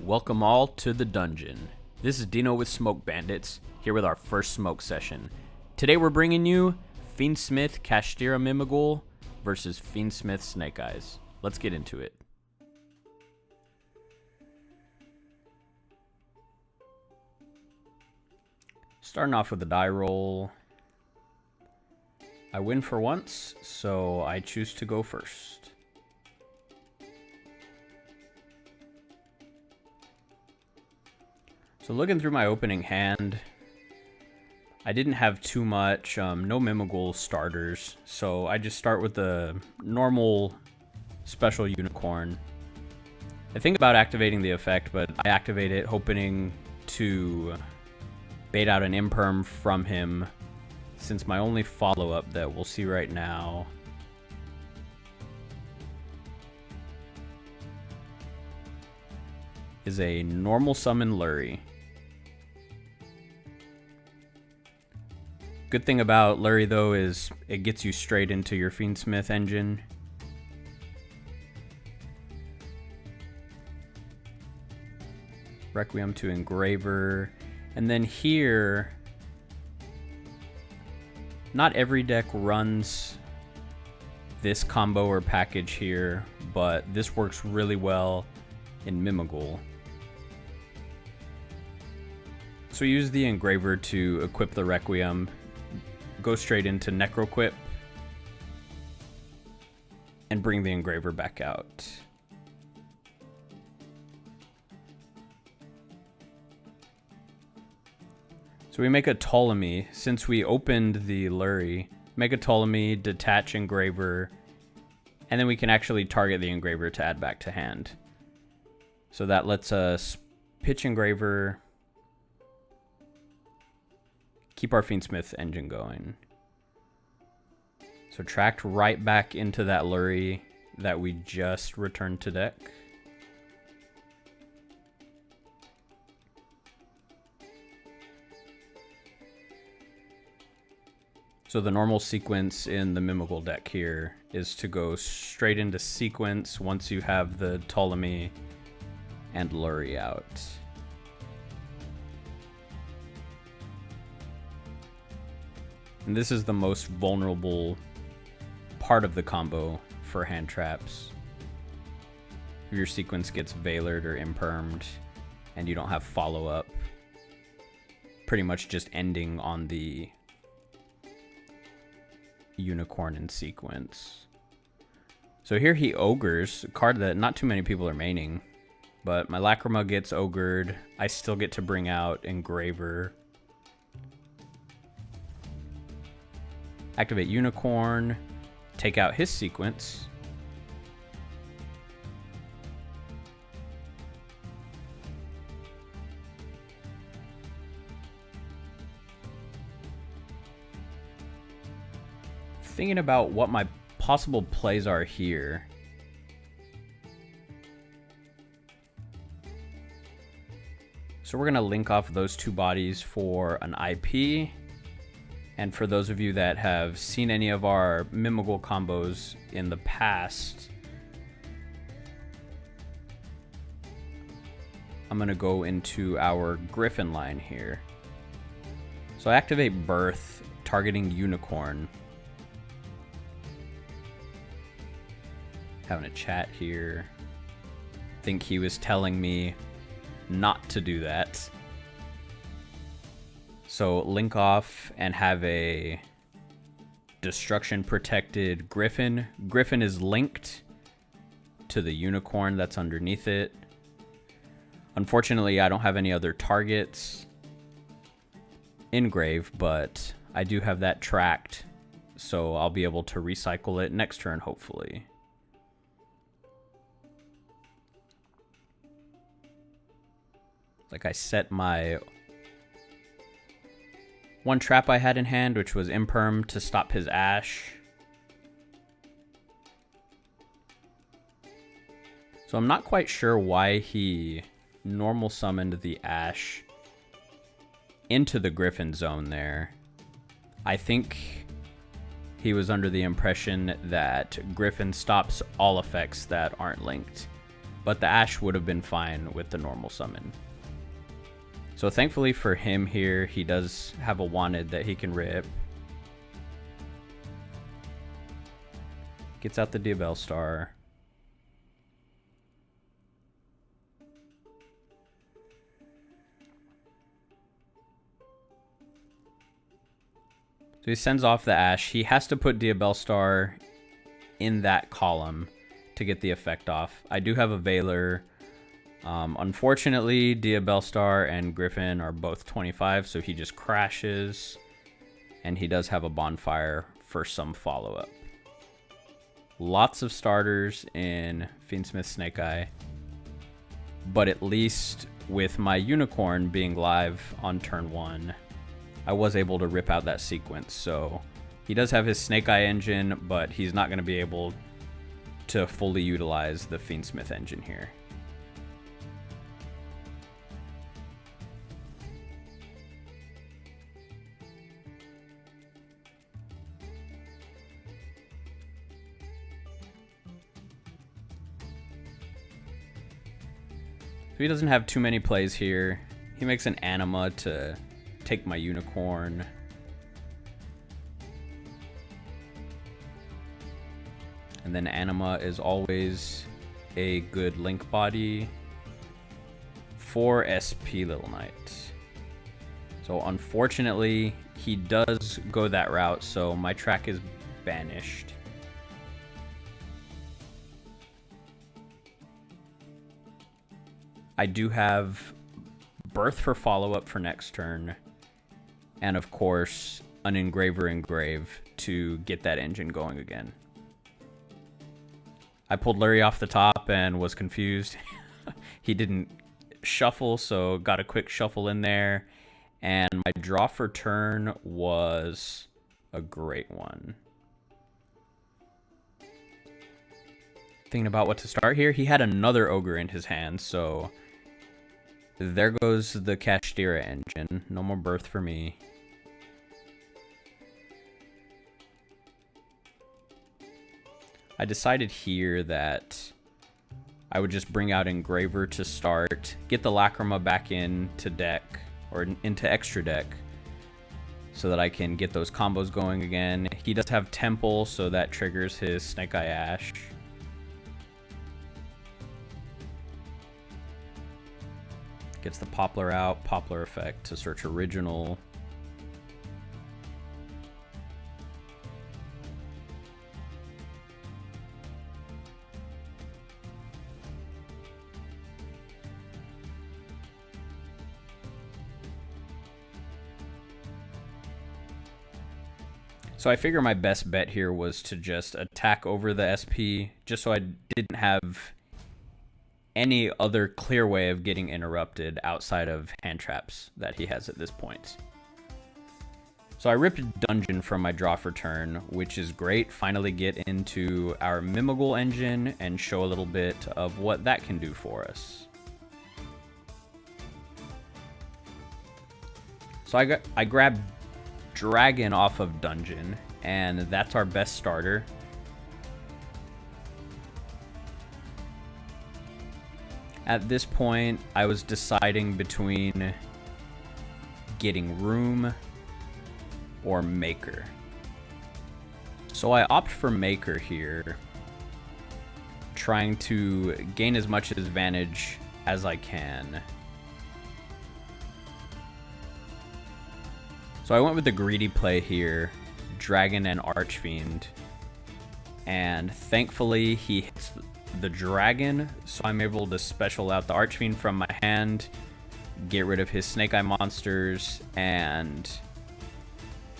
Welcome all to the dungeon. This is Dino with Smoke Bandits, here with our first smoke session. Today we're bringing you Fiendsmith Kashtira Mimighoul versus Fiendsmith Snake Eyes. Let's get into it. Starting off with a die roll. I win for once, so I choose to go first. So looking through my opening hand, I didn't have too much, no Mimighoul starters, so I just start with the normal special unicorn. I think about activating the effect, but I activate it hoping to bait out an imperm from him, since my only follow-up that we'll see right now is a normal summon Lurry. Good thing about Lurry, though, is it gets you straight into your Fiendsmith engine. Requiem to Engraver. And then here, not every deck runs this combo or package here, but this works really well in Mimighoul. So we use the Engraver to equip the Requiem, go straight into Necroquip, and bring the Engraver back out. So we make a Ptolemy. Since we opened the Lurry, make a Ptolemy, detach Engraver, and then we can actually target the Engraver to add back to hand. So that lets us pitch Engraver, keep our Fiendsmith engine going. So tracked right back into that Lurry that we just returned to deck. So the normal sequence in the Mimighoul deck here is to go straight into sequence once you have the Ptolemy and Lurry out. And this is the most vulnerable part of the combo for hand traps. If your sequence gets Veilered or Impermed and you don't have follow-up, pretty much just ending on the unicorn in sequence. So here he ogres, a card that not too many people are maining, but my Lacrima gets ogred. I still get to bring out Engraver. Activate Unicorn, take out his sequence. Thinking about what my possible plays are here. So we're going to link off those two bodies for an IP. And for those of you that have seen any of our Mimighoul combos in the past, I'm going to go into our Griffin line here. So I activate Birth, targeting Unicorn. Having a chat here. Think he was telling me not to do that. So link off and have a destruction protected Griffin. Griffin is linked to the Unicorn that's underneath it. Unfortunately, I don't have any other targets engrave, but I do have that tracked, so I'll be able to recycle it next turn, hopefully. Like I set my one trap I had in hand, which was Imperm, to stop his Ash. So I'm not quite sure why he normal summoned the Ash into the Griffin zone there. I think he was under the impression that Griffin stops all effects that aren't linked. but the Ash would have been fine with the normal summon. So thankfully for him here, he does have a wanted that he can rip. Gets out the Duel Star. So he sends off the Ash. He has to put Duel Star in that column to get the effect off. I do have a Veiler. Unfortunately, Duel Star and Griffin are both 25, so he just crashes. And he does have a Bonfire for some follow-up. Lots of starters in Fiendsmith Snake Eye. But at least with my Unicorn being live on turn 1, I was able to rip out that sequence. So he does have his Snake Eye engine, but he's not going to be able to fully utilize the Fiendsmith engine here. So he doesn't have too many plays here. He makes an Anima to take my Unicorn. And then Anima is always a good link body for SP Little Knight. So unfortunately, he does go that route, so my track is banished. I do have Birth for follow-up for next turn, and of course, an Engraver Engrave to get that engine going again. I pulled Lurie off the top and was confused. He didn't shuffle, so got a quick shuffle in there, and my draw for turn was a great one. Thinking about what to start here, he had another Ogre in his hand, so there goes the Kashtira engine. No more Birth for me. I decided here that I would just bring out Engraver to start, get the Lacrima back into deck, or into extra deck, so that I can get those combos going again. He does have Temple, so that triggers his Snake Eye Ash. Gets the Poplar out, Poplar effect to search original. So I figure my best bet here was to just attack over the SP, just so I didn't have any other clear way of getting interrupted outside of hand traps that he has at this point. So I ripped Dungeon from my draw for turn, which is great. Finally get into our Mimighoul engine and show a little bit of what that can do for us. So I grabbed Dragon off of Dungeon, and that's our best starter. At this point, I was deciding between getting Room or Maker. So I opt for Maker here, trying to gain as much advantage as I can. So I went with the greedy play here, Dragon and Archfiend, and thankfully he hits the Dragon, so I'm able to special out the Archfiend from my hand, get rid of his Snake Eye monsters, and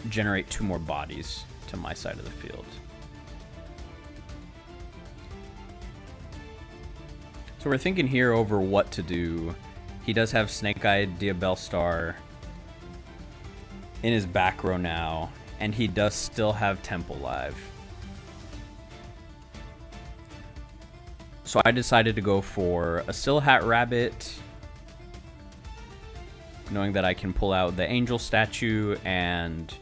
generate 2 more bodies to my side of the field. So we're thinking here over what to do. He does have Snake Eye Duel Star in his back row now, and he does still have Temple live. So I decided to go for a Silhat Rabbit, knowing that I can pull out the Angel statue and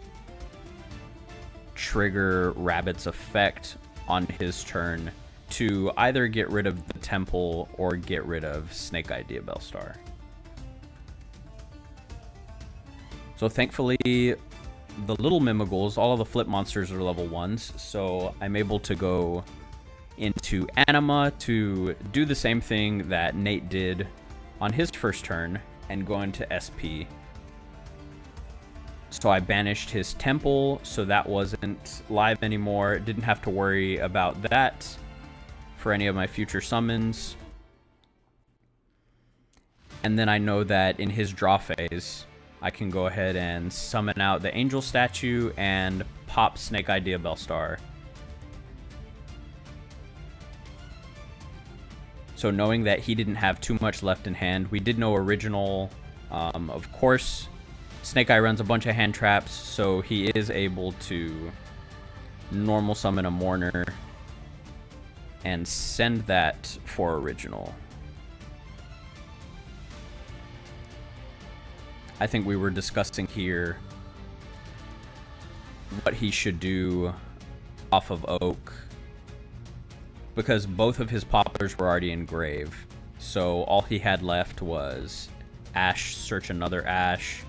trigger Rabbit's effect on his turn to either get rid of the temple or get rid of Snake Idea Bellstar. So thankfully, the little Mimighouls, all of the flip monsters are level 1s, so I'm able to go into Anima to do the same thing that Nate did on his first turn and go into SP. So I banished his temple, so that wasn't live anymore. Didn't have to worry about that for any of my future summons. And then I know that in his draw phase, I can go ahead and summon out the Angel statue and pop Snake Idea Bellstar. So knowing that he didn't have too much left in hand, we did know original. Of course, Snake Eye runs a bunch of hand traps, so he is able to normal summon a Mourner and send that for original. I think we were discussing here what he should do off of Oak, because both of his poplars were already in grave. So all he had left was Ash, search another Ash.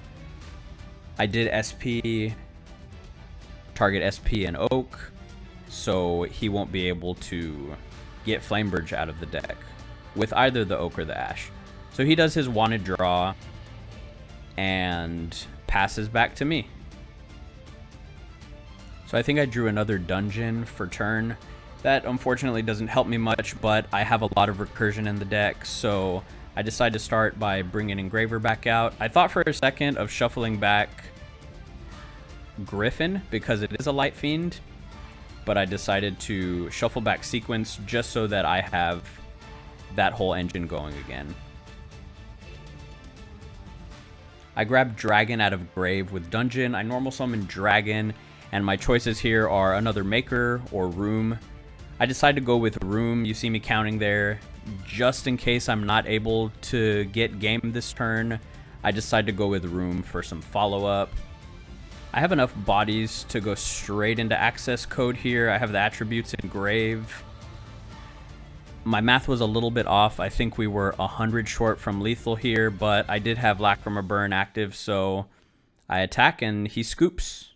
I did SP, target SP and Oak, so he won't be able to get Flamebridge out of the deck with either the Oak or the Ash. So he does his wanted draw and passes back to me. So I think I drew another dungeon for turn. That unfortunately doesn't help me much, but I have a lot of recursion in the deck, so I decided to start by bringing Engraver back out. I thought for a second of shuffling back Griffin because it is a Light Fiend, but I decided to shuffle back Sequence just so that I have that whole engine going again. I grabbed Dragon out of grave with Dungeon. I normal summon Dragon, and my choices here are another Maker or Room. I decided to go with Room. You see me counting there. Just in case I'm not able to get game this turn, I decided to go with Room for some follow-up. I have enough bodies to go straight into access code here. I have the attributes in grave. My math was a little bit off. I think we were 100 short from lethal here, but I did have Lacrima Burn active, so I attack and he scoops.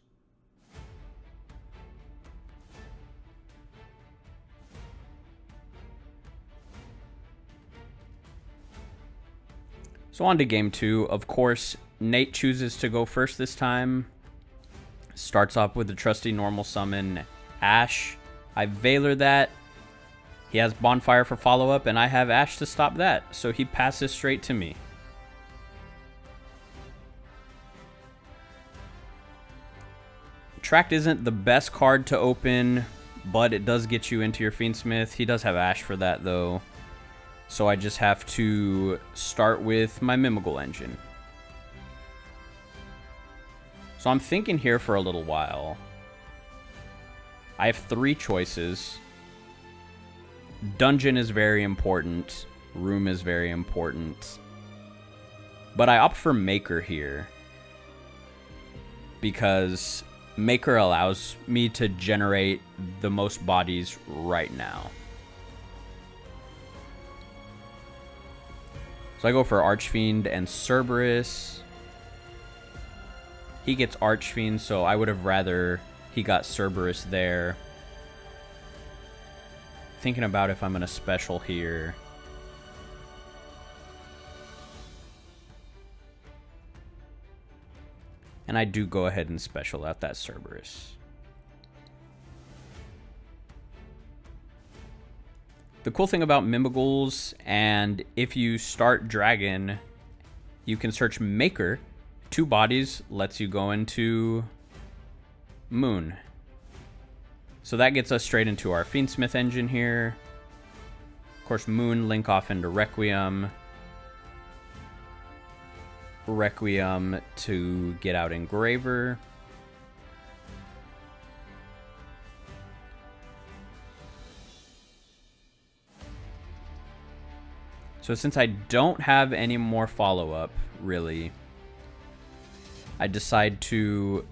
So on to game 2. Of course, Nate chooses to go first this time. Starts off with the trusty normal summon Ash. I Valor that. He has Bonfire for follow-up, and I have Ash to stop that, so he passes straight to me. Tract isn't the best card to open, but it does get you into your Fiendsmith. He does have Ash for that, though. So I just have to start with my Mimighoul engine. So I'm thinking here for a little while. I have 3 choices. Dungeon is very important. Room is very important. But I opt for Maker here, because Maker allows me to generate the most bodies right now. So I go for Archfiend and Cerberus. He gets Archfiend, so I would have rather he got Cerberus there. Thinking about if I'm going to special here. And I do go ahead and special out that Cerberus. The cool thing about Mimighouls, and if you start Dragon, you can search Maker. 2 bodies lets you go into Moon. So that gets us straight into our Fiendsmith engine here. Of course, Moon link off into Requiem. Requiem to get out Engraver. So since I don't have any more follow-up, really, I decide to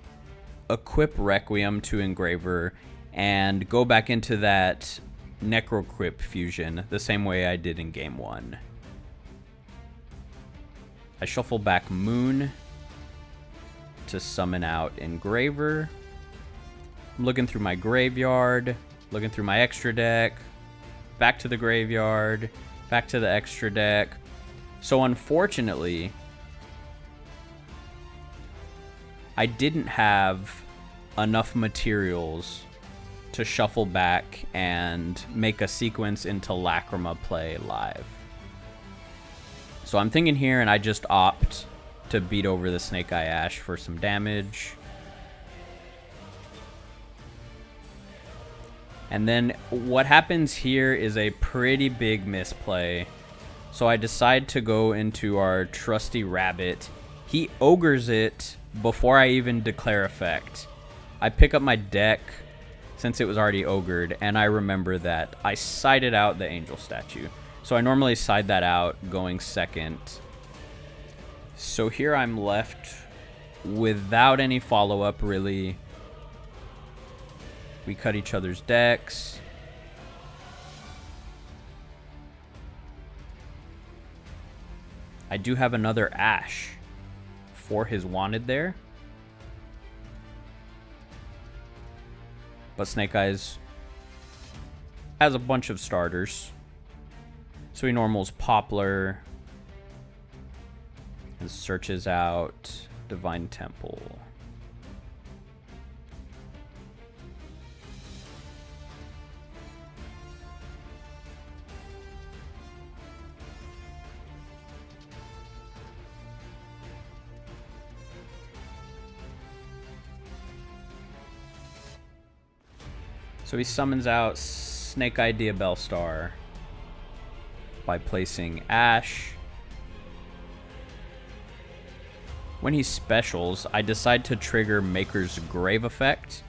equip Requiem to Engraver and go back into that Necroquip fusion the same way I did in game 1. I shuffle back Moon to summon out Engraver. I'm looking through my graveyard, looking through my extra deck, back to the graveyard, back to the extra deck. So unfortunately, I didn't have enough materials to shuffle back and make a sequence into Lacrima play live. So I'm thinking here, and I just opt to beat over the Snake Eye Ash for some damage. And then what happens here is a pretty big misplay. So I decide to go into our trusty Rabbit. He ogres it before I even declare effect. I pick up my deck since it was already ogred, and I remember that I sided out the Angel statue. So I normally side that out going second. So here I'm left without any follow-up, really. We cut each other's decks. I do have another Ash for his wanted there. But Snake Eyes has a bunch of starters. So he normals Poplar and searches out Divine Temple. So he summons out Snake Eye Diabellstar by placing Ash. When he specials, I decide to trigger Maker's Grave effect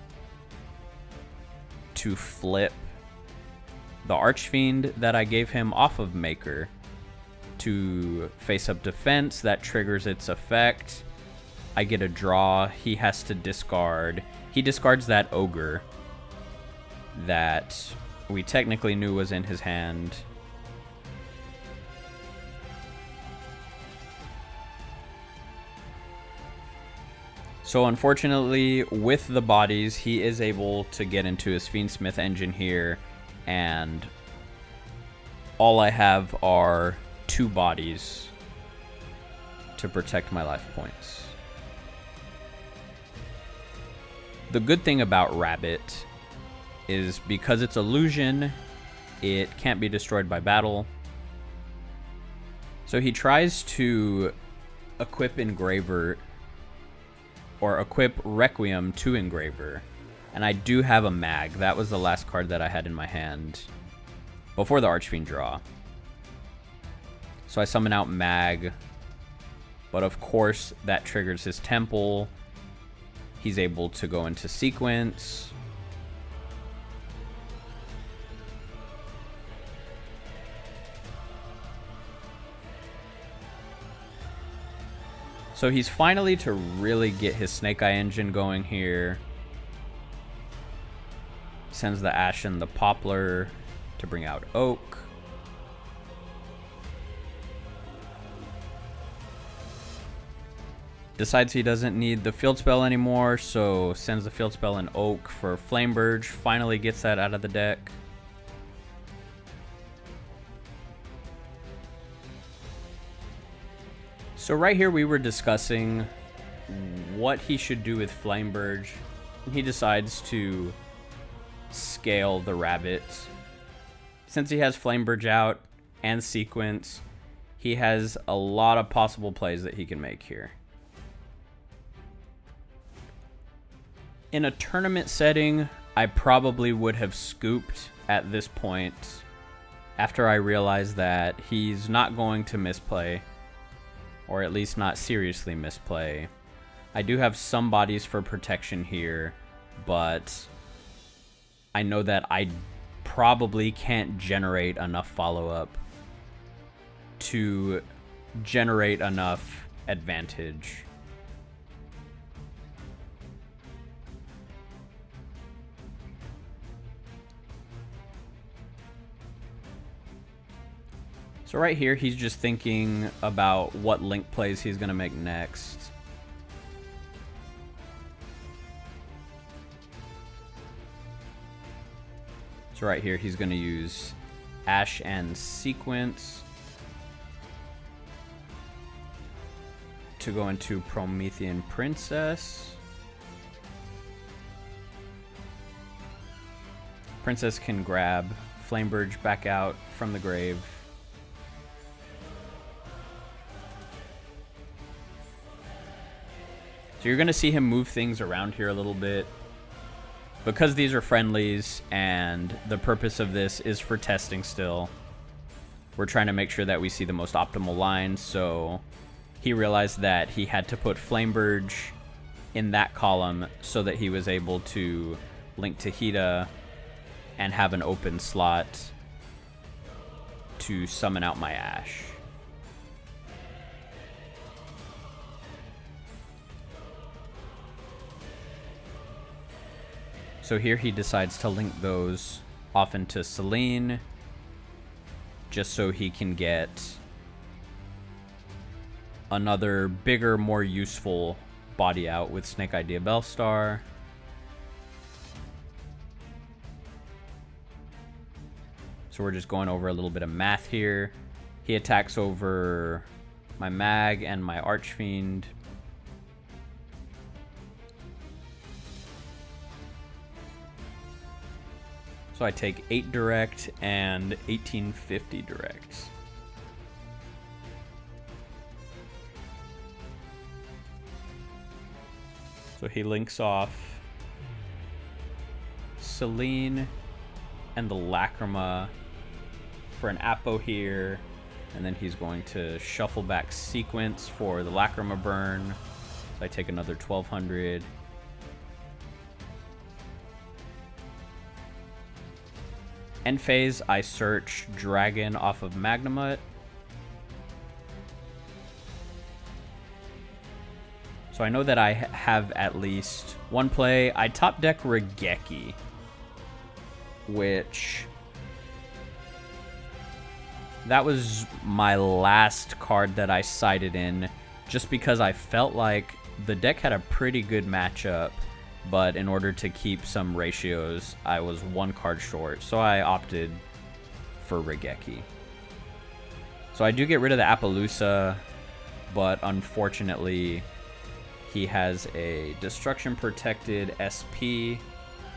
to flip the Archfiend that I gave him off of Maker to face up defense. That triggers its effect. I get a draw. He has to discard. He discards that Ogre that we technically knew was in his hand. So unfortunately, with the bodies, he is able to get into his Fiendsmith engine here, and all I have are 2 bodies to protect my life points. The good thing about Rabbit is because it's illusion, it can't be destroyed by battle. So he tries to equip Engraver, or equip Requiem to Engraver, and I do have a Mag. That was the last card that I had in my hand before the Archfiend draw. So I summon out Mag, but of course that triggers his Temple. He's able to go into sequence. So he's finally to really get his Snake Eye engine going here. Sends the Ash and the Poplar to bring out Oak. Decides he doesn't need the field spell anymore, so sends the field spell in Oak for Flameburge. Finally gets that out of the deck. So right here we were discussing what he should do with Flameburge. He decides to scale the Rabbit. Since he has Flameburge out and sequence, he has a lot of possible plays that he can make here. In a tournament setting, I probably would have scooped at this point after I realized that he's not going to misplay, or at least not seriously misplay. I do have some bodies for protection here, but I know that I probably can't generate enough follow-up to generate enough advantage. So right here, he's just thinking about what link plays he's going to make next. So right here, he's going to use Ash and Sequence to go into Promethean Princess. Princess can grab Flameburge back out from the grave. So you're going to see him move things around here a little bit. Because these are friendlies and the purpose of this is for testing still, we're trying to make sure that we see the most optimal lines. So he realized that he had to put Flameburge in that column so that he was able to link Tahita and have an open slot to summon out my Ash. So here he decides to link those off into Selene, just so he can get another bigger, more useful body out with Snake Idea Bellstar. So we're just going over a little bit of math here. He attacks over my Mag and my Archfiend. So I take 8 direct and 1850 direct. So he links off Selene and the Lacrima for an Apo here. And then he's going to shuffle back Sequence for the Lacrima burn. So I take another 1200. End phase, I search Dragon off of Magnamut. So I know that I have at least one play. I top deck Regeki, which that was my last card that I sided in, just because I felt like the deck had a pretty good matchup. But in order to keep some ratios, I was one card short, so I opted for Regeki. So I do get rid of the Appaloosa, but unfortunately, he has a Destruction Protected SP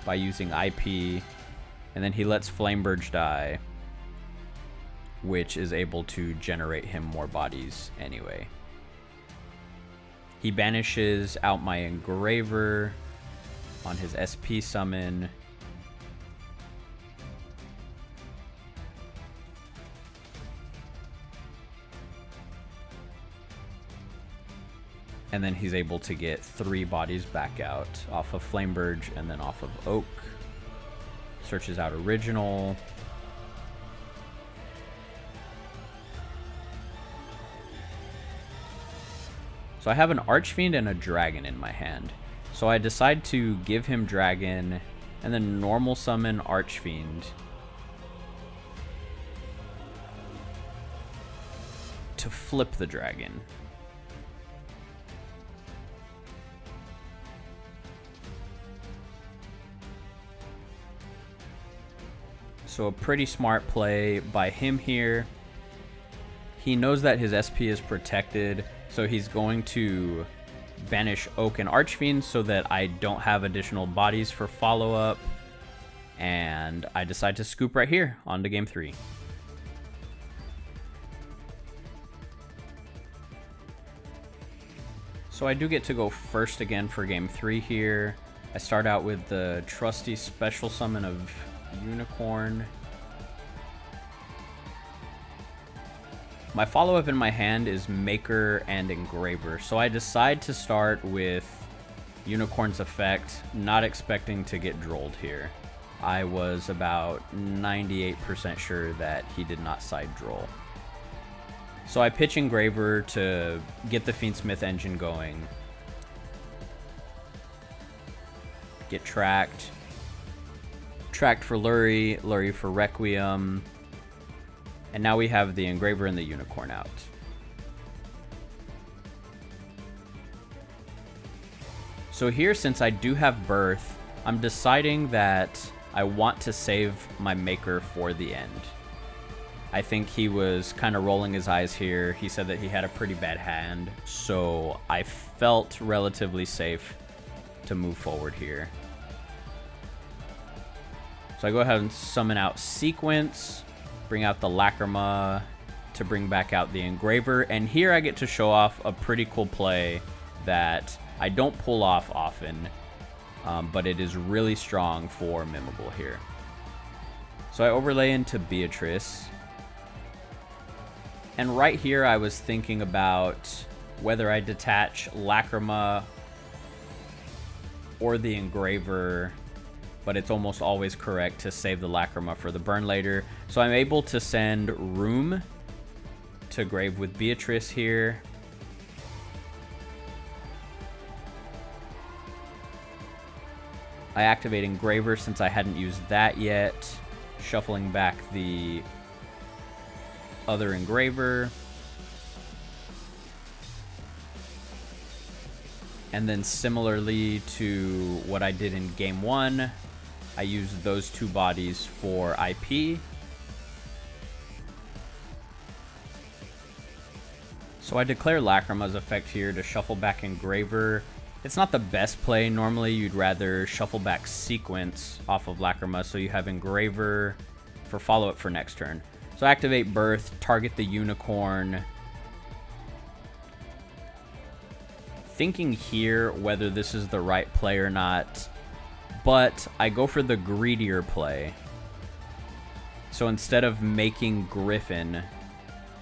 by using IP, and then he lets Flameburge die, which is able to generate him more bodies anyway. He banishes out my Engraver on his SP summon. And then he's able to get 3 bodies back out off of Flameburge and then off of Oak. Searches out Original. So I have an Archfiend and a Dragon in my hand. So I decide to give him Dragon and then normal summon Archfiend to flip the Dragon. So a pretty smart play by him here. He knows that his SP is protected, so he's going to banish Oak and Archfiend so that I don't have additional bodies for follow-up. And I decide to scoop right here on to game 3. So I do get to go first again for game 3 here. I start out with the trusty special summon of Unicorn. My follow-up in my hand is Maker and Engraver, so I decide to start with Unicorn's effect, not expecting to get drolled here. I was about 98% sure that he did not side droll. So I pitch Engraver to get the Fiendsmith engine going. Get tracked. Tracked for Lurie, Lurie for Requiem. And now we have the engraver and the unicorn out. So here, since I do have birth, I'm deciding that I want to save my maker for the end. I think he was kind of rolling his eyes here. He said that he had a pretty bad hand, so I felt relatively safe to move forward here. So I go ahead and summon out Sequence, bring out the Lacrima to bring back out the engraver, and here I get to show off a pretty cool play that I don't pull off often, but it is really strong for Mimighoul here. So I overlay into Beatrice. And right here I was thinking about whether I detach Lacrima or the engraver, but it's almost always correct to save the Lacrima for the burn later. So I'm able to send Room to grave with Beatrice here. I activate Engraver since I hadn't used that yet, shuffling back the other Engraver. And then similarly to what I did in game 1, I used those two bodies for IP. So I declare Lacrima's effect here to shuffle back Engraver. It's not the best play. Normally you'd rather shuffle back Sequence off of Lacrima so you have Engraver for follow-up for next turn. So activate Birth, target the Unicorn. Thinking here whether this is the right play or not, but I go for the greedier play. So instead of making Griffin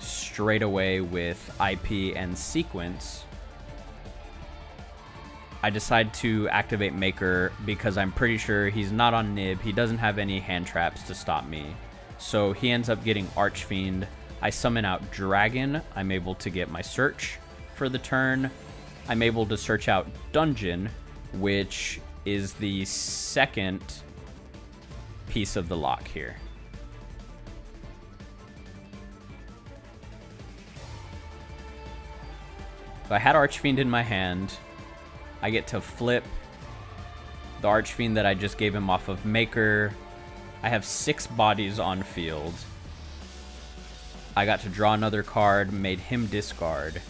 straight away with IP and Sequence, I decide to activate Maker because I'm pretty sure he's not on Nib. He doesn't have any hand traps to stop me. So he ends up getting Archfiend. I summon out Dragon. I'm able to get my search for the turn. I'm able to search out Dungeon, which is the second piece of the lock here. So I had Archfiend in my hand. I get to flip the Archfiend that I just gave him off of Maker. I have 6 bodies on field. I got to draw another card, made him discard.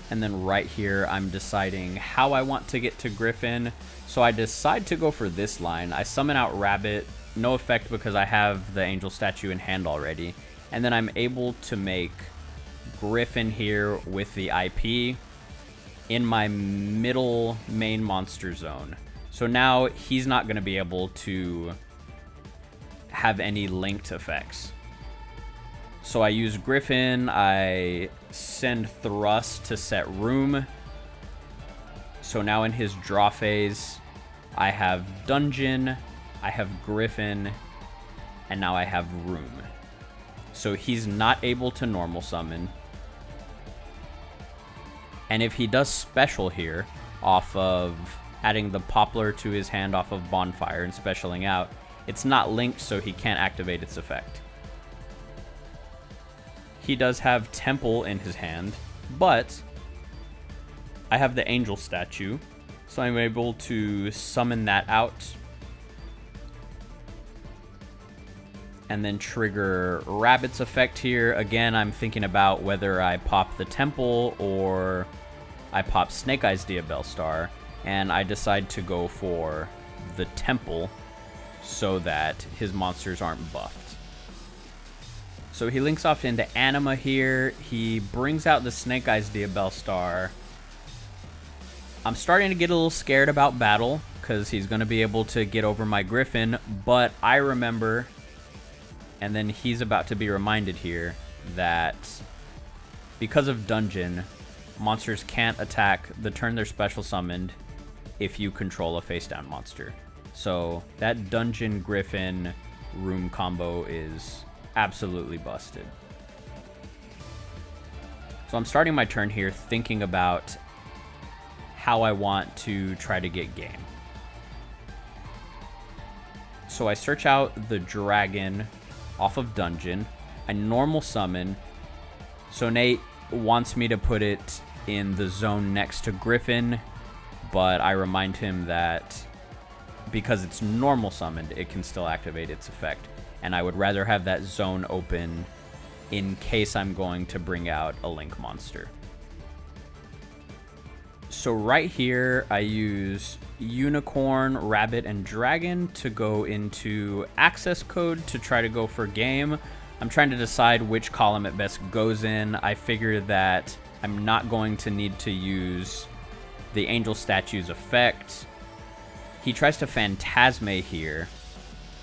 And then right here, I'm deciding how I want to get to Griffin. So I decide to go for this line. I summon out Rabbit. No effect because I have the Angel statue in hand already. And then I'm able to make Griffin here with the IP in my middle main monster zone. So now he's not going to be able to have any linked effects. So I use Griffin, I send Thrust to set Room. So now in his draw phase, I have Dungeon, I have Griffin, and now I have Room. So he's not able to normal summon. And if he does special here, off of adding the Poplar to his hand off of Bonfire and specialing out, it's not linked, so he can't activate its effect. He does have Temple in his hand, but I have the Angel statue, so I'm able to summon that out and then trigger Rabbit's effect here. Again, I'm thinking about whether I pop the Temple or I pop Snake Eyes Diabellstar, and I decide to go for the Temple so that his monsters aren't buffed. So he links off into Anima here. He brings out the Snake Eyes Diabellstar. I'm starting to get a little scared about battle because he's going to be able to get over my Griffin, but I remember, and then he's about to be reminded here, that because of Dungeon, monsters can't attack the turn they're special summoned if you control a face down monster. So that Dungeon Griffin Room combo is absolutely busted. So I'm starting my turn here thinking about how I want to try to get game. So I search out the Dragon off of Dungeon. I normal summon. So Nate wants me to put it in the zone next to Griffin, but I remind him that because it's normal summoned, it can still activate its effect. And I would rather have that zone open in case I'm going to bring out a Link monster. So right here, I use Unicorn, Rabbit, and Dragon to go into access code to try to go for game. I'm trying to decide which column it best goes in. I figure that I'm not going to need to use the Angel Statue's effect. He tries to Phantasme here,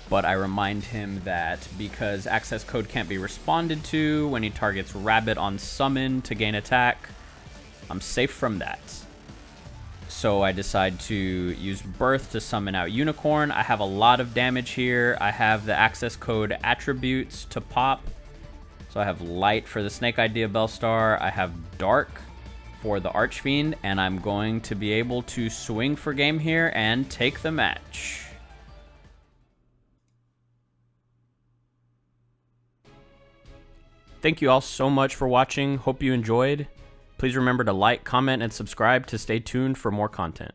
but I remind him that because access code can't be responded to when he targets Rabbit on summon to gain attack, I'm safe from that. So I decide to use Birth to summon out Unicorn. I have a lot of damage here. I have the access code attributes to pop. So I have Light for the Snake Idea Bellstar. I have Dark for the Archfiend, and I'm going to be able to swing for game here and take the match. Thank you all so much for watching. Hope you enjoyed. Please remember to like, comment, and subscribe to stay tuned for more content.